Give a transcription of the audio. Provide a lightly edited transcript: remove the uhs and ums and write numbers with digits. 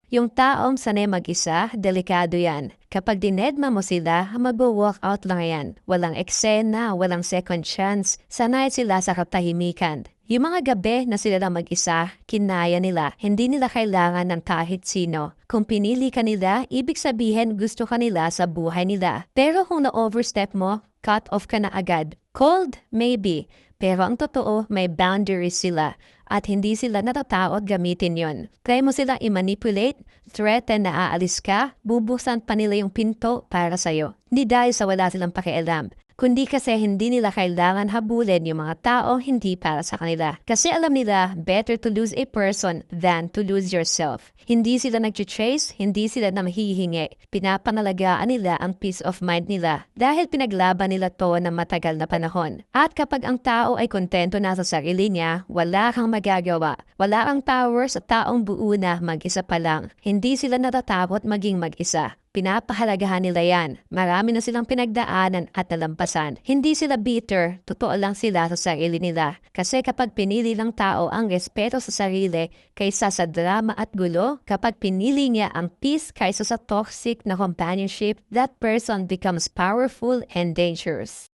Yung taong sanay mag-isa, delikado yan. Kapag dinedma mo sila, mag-walk out lang yan. Walang eksena, walang second chance. Sanay sila sa katahimikan. Yung mga gabi na sila lang mag-isa, kinaya nila. Hindi nila kailangan ng kahit sino. Kung pinili ka nila, ibig sabihin gusto ka nila sa buhay nila. Pero kung na-overstep mo, cut off ka na agad. Cold? Maybe. Pero ang totoo, may boundaries sila. At hindi sila natatakot gamitin yon. Try mo sila i-manipulate, threaten na aalis ka, bubuksan pa nila yung pinto para sa'yo. Hindi dahil sa wala silang pakialam, kundi kasi hindi nila kailangan habulin yung mga tao hindi para sa kanila. Kasi alam nila, better to lose a person than to lose yourself. Hindi sila nag-chase, hindi sila namhihingi. Pinapanalagaan nila ang peace of mind nila dahil pinaglaban nila to ng matagal na panahon. At kapag ang tao ay kontento na sa sarili niya, wala kang magagawa. Wala kang power sa taong buo na mag-isa pa lang. Hindi sila natatakot maging mag-isa. Pinapahalagahan nila yan. Marami na silang pinagdaanan at nalampasan. Hindi sila bitter, totoo lang sila sa sarili nila. Kasi kapag pinili ng tao ang respeto sa sarili kaysa sa drama at gulo, kapag pinili niya ang peace kaysa sa toxic na companionship, that person becomes powerful and dangerous.